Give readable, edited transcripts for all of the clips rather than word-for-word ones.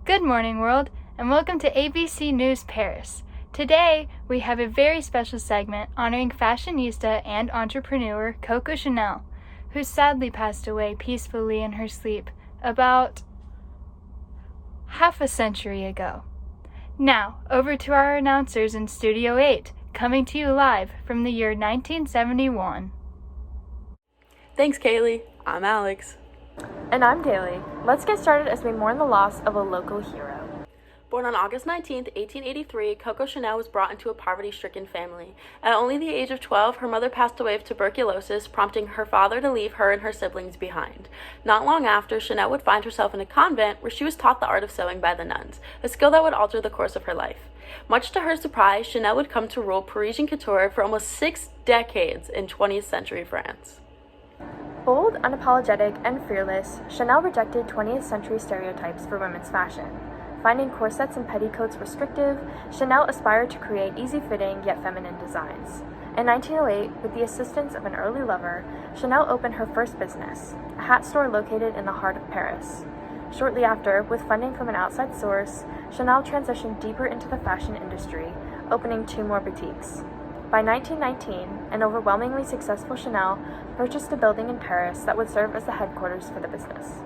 Good morning, world, and welcome to ABC News Paris. Today, we have a very special segment honoring fashionista and entrepreneur Coco Chanel, who sadly passed away peacefully in her sleep about half a century ago. Now, over to our announcers in Studio 8, coming to you live from the year 1971. Thanks, Kailey. I'm Alex. And I'm Daley. Let's get started as we mourn the loss of a local hero. Born on August 19, 1883, Coco Chanel was brought into a poverty-stricken family. At only the age of 12, her mother passed away of tuberculosis, prompting her father to leave her and her siblings behind. Not long after, Chanel would find herself in a convent where she was taught the art of sewing by the nuns, a skill that would alter the course of her life. Much to her surprise, Chanel would come to rule Parisian couture for almost 6 decades in 20th century France. Bold, unapologetic, and fearless, Chanel rejected 20th century stereotypes for women's fashion. Finding corsets and petticoats restrictive, Chanel aspired to create easy-fitting yet feminine designs. In 1908, with the assistance of an early lover, Chanel opened her first business, a hat store located in the heart of Paris. Shortly after, with funding from an outside source, Chanel transitioned deeper into the fashion industry, opening 2 more boutiques. By 1919, an overwhelmingly successful Chanel purchased a building in Paris that would serve as the headquarters for the business.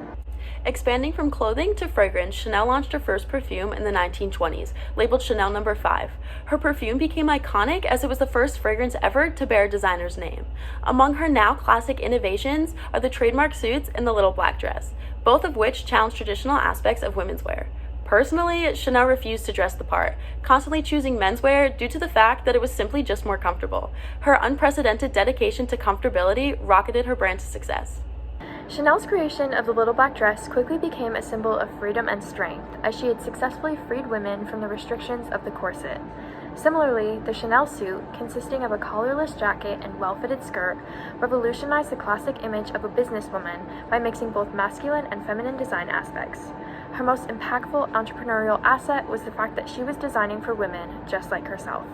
Expanding from clothing to fragrance, Chanel launched her first perfume in the 1920s, labeled Chanel No. 5. Her perfume became iconic as it was the first fragrance ever to bear a designer's name. Among her now classic innovations are the trademark suits and the little black dress, both of which challenge traditional aspects of women's wear. Personally, Chanel refused to dress the part, constantly choosing menswear due to the fact that it was simply just more comfortable. Her unprecedented dedication to comfortability rocketed her brand to success. Chanel's creation of the little black dress quickly became a symbol of freedom and strength, as she had successfully freed women from the restrictions of the corset. Similarly, the Chanel suit, consisting of a collarless jacket and well-fitted skirt, revolutionized the classic image of a businesswoman by mixing both masculine and feminine design aspects. Her most impactful entrepreneurial asset was the fact that she was designing for women just like herself.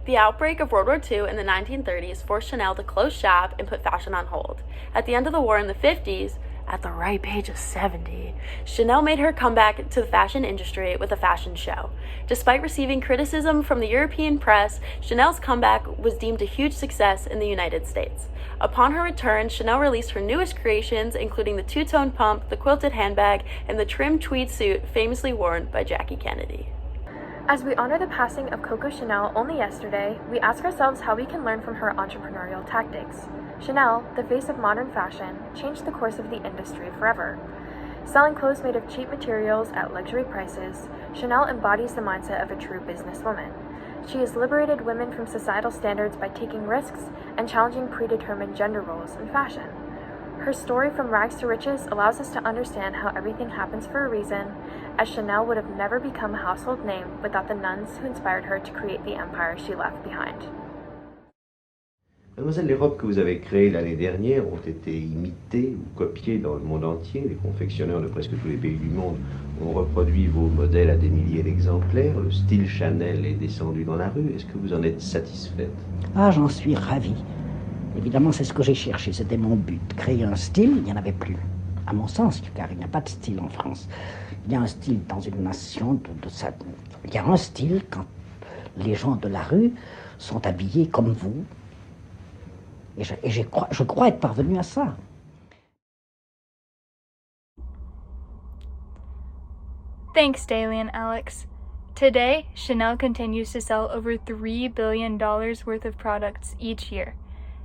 The outbreak of World War II in the 1930s forced Chanel to close shop and put fashion on hold. At the end of the war in the 50s, at the ripe age of 70, Chanel made her comeback to the fashion industry with a fashion show. Despite receiving criticism from the European press, Chanel's comeback was deemed a huge success in the United States. Upon her return, Chanel released her newest creations, including the two-tone pump, the quilted handbag, and the trim tweed suit famously worn by Jackie Kennedy. As we honor the passing of Coco Chanel only yesterday, we ask ourselves how we can learn from her entrepreneurial tactics. Chanel, the face of modern fashion, changed the course of the industry forever. Selling clothes made of cheap materials at luxury prices, Chanel embodies the mindset of a true businesswoman. She has liberated women from societal standards by taking risks and challenging predetermined gender roles in fashion. Her story from rags to riches allows us to understand how everything happens for a reason, as Chanel would have never become a household name without the nuns who inspired her to create the empire she left behind. Mademoiselle, les robes que vous avez créées l'année dernière ont été imitées ou copiées dans le monde entier. Les confectionneurs de presque tous les pays du monde ont reproduit vos modèles à des milliers d'exemplaires. Le style Chanel est descendu dans la rue. Est-ce que vous en êtes satisfaite? Ah, j'en suis ravie. Évidemment, c'est ce que j'ai cherché, c'était mon but. Créer un style, il n'y en avait plus. À mon sens, car il n'y a pas de style en France. Il y a un style dans une nation, il y a un style quand les gens de la rue sont habillés comme vous. Et je crois être parvenu à ça. Thanks, Daley and Alex. Today, Chanel continues to sell over $3 billion worth of products each year.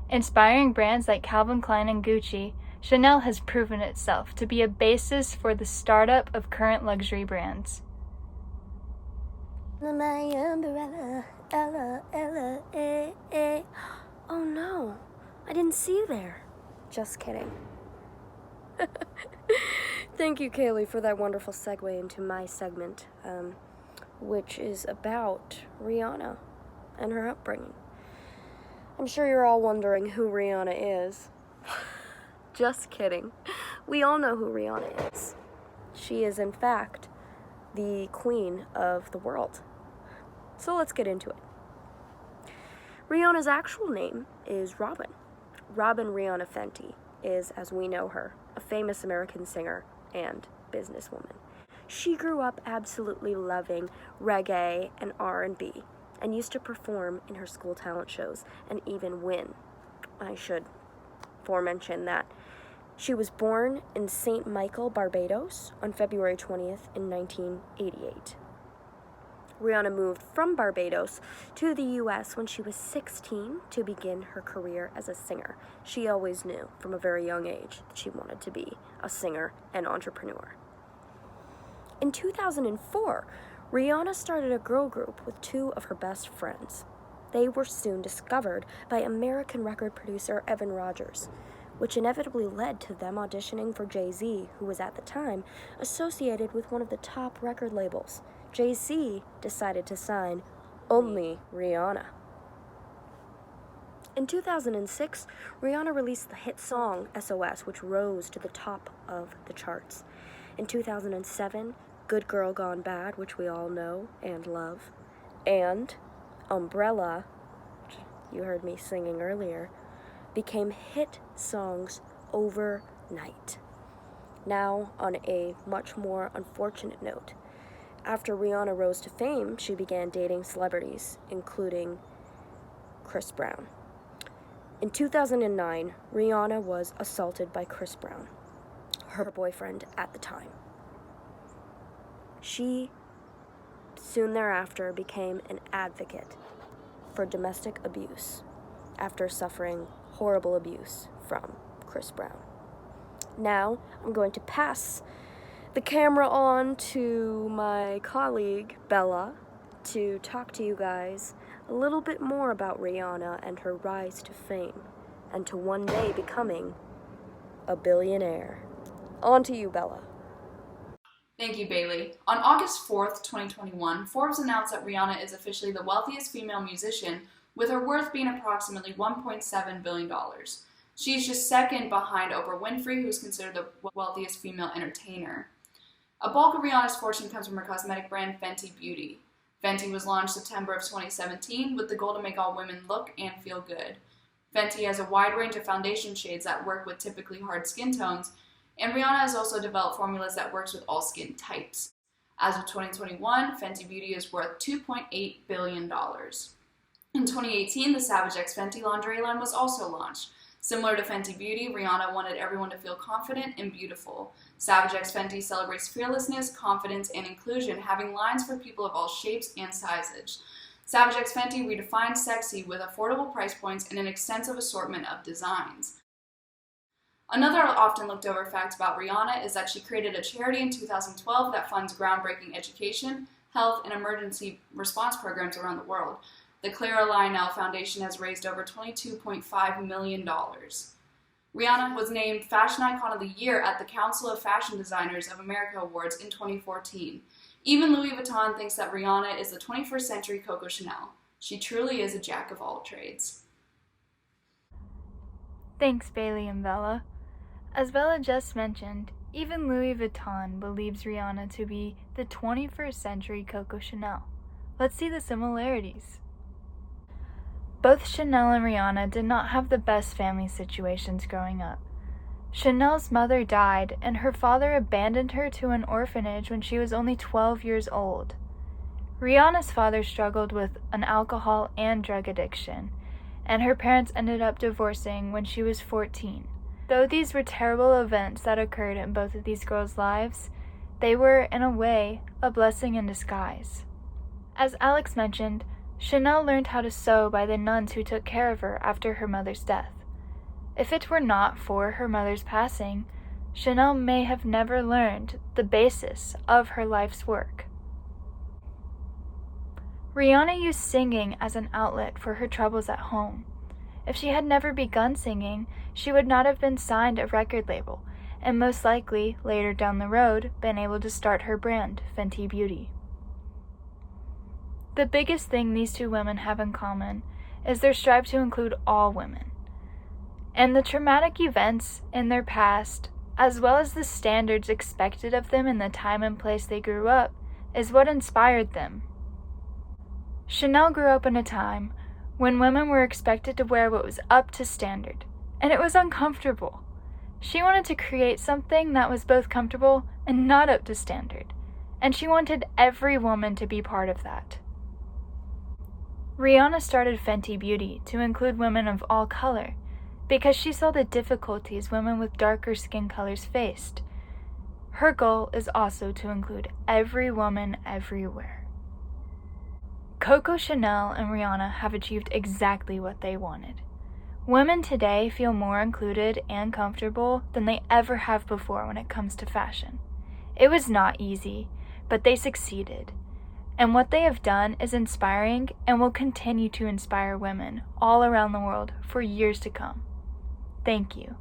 Inspiring brands like Calvin Klein and Gucci, Chanel has proven itself to be a basis for the startup of current luxury brands. My umbrella, Ella, Ella, eh, eh. Oh no, I didn't see you there. Just kidding. Thank you, Kailey, for that wonderful segue into my segment, which is about Rihanna and her upbringing. I'm sure you're all wondering who Rihanna is. Just kidding. We all know who Rihanna is. She is, in fact, the queen of the world. So let's get into it. Rihanna's actual name is Robin. Robin Rihanna Fenty is, as we know her, a famous American singer and businesswoman. She grew up absolutely loving reggae and R&B and used to perform in her school talent shows and even win. I should foremention that she was born in St. Michael, Barbados on February 20th in 1988. Rihanna moved from Barbados to the U.S. when she was 16 to begin her career as a singer. She always knew from a very young age that she wanted to be a singer and entrepreneur. In 2004, Rihanna started a girl group with two of her best friends. They were soon discovered by American record producer Evan Rogers, which inevitably led to them auditioning for Jay-Z, who was at the time associated with one of the top record labels. Jay-Z decided to sign only Rihanna. In 2006, Rihanna released the hit song SOS, which rose to the top of the charts. In 2007, Good Girl Gone Bad, which we all know and love, and Umbrella, which you heard me singing earlier, became hit songs overnight. Now, on a much more unfortunate note, after Rihanna rose to fame, she began dating celebrities, including Chris Brown. In 2009, Rihanna was assaulted by Chris Brown, her boyfriend at the time. She soon thereafter became an advocate for domestic abuse after suffering horrible abuse from Chris Brown. Now, I'm going to pass the camera on to my colleague, Bella, to talk to you guys a little bit more about Rihanna and her rise to fame and to one day becoming a billionaire. On to you, Bella. Thank you, Bailey. On August 4th, 2021, Forbes announced that Rihanna is officially the wealthiest female musician, with her worth being approximately $1.7 billion. She is just second behind Oprah Winfrey, who is considered the wealthiest female entertainer. A bulk of Rihanna's fortune comes from her cosmetic brand Fenty Beauty. Fenty was launched September of 2017 with the goal to make all women look and feel good. Fenty has a wide range of foundation shades that work with typically hard skin tones, and Rihanna has also developed formulas that works with all skin types. As of 2021, Fenty Beauty is worth $2.8 billion. In 2018, the Savage X Fenty lingerie line was also launched. Similar to Fenty Beauty, Rihanna wanted everyone to feel confident and beautiful. Savage X Fenty celebrates fearlessness, confidence, and inclusion, having lines for people of all shapes and sizes. Savage X Fenty redefines sexy with affordable price points and an extensive assortment of designs. Another often looked over fact about Rihanna is that she created a charity in 2012 that funds groundbreaking education, health, and emergency response programs around the world. The Clara Lionel Foundation has raised over $22.5 million. Rihanna was named Fashion Icon of the Year at the Council of Fashion Designers of America Awards in 2014. Even Louis Vuitton thinks that Rihanna is the 21st century Coco Chanel. She truly is a jack of all trades. Thanks, Bailey and Bella. As Bella just mentioned, even Louis Vuitton believes Rihanna to be the 21st century Coco Chanel. Let's see the similarities. Both Chanel and Rihanna did not have the best family situations growing up. Chanel's mother died, and her father abandoned her to an orphanage when she was only 12 years old. Rihanna's father struggled with an alcohol and drug addiction, and her parents ended up divorcing when she was 14. Though these were terrible events that occurred in both of these girls' lives, they were, in a way, a blessing in disguise. As Alex mentioned, Chanel learned how to sew by the nuns who took care of her after her mother's death. If it were not for her mother's passing, Chanel may have never learned the basis of her life's work. Rihanna used singing as an outlet for her troubles at home. If she had never begun singing, she would not have been signed a record label, and most likely, later down the road, been able to start her brand, Fenty Beauty. The biggest thing these two women have in common is their strive to include all women. And the traumatic events in their past, as well as the standards expected of them in the time and place they grew up, is what inspired them. Chanel grew up in a time when women were expected to wear what was up to standard, and it was uncomfortable. She wanted to create something that was both comfortable and not up to standard. and she wanted every woman to be part of that. Rihanna started Fenty Beauty to include women of all color because she saw the difficulties women with darker skin colors faced. Her goal is also to include every woman everywhere. Coco Chanel and Rihanna have achieved exactly what they wanted. Women today feel more included and comfortable than they ever have before when it comes to fashion. It was not easy, but they succeeded. And what they have done is inspiring and will continue to inspire women all around the world for years to come. Thank you.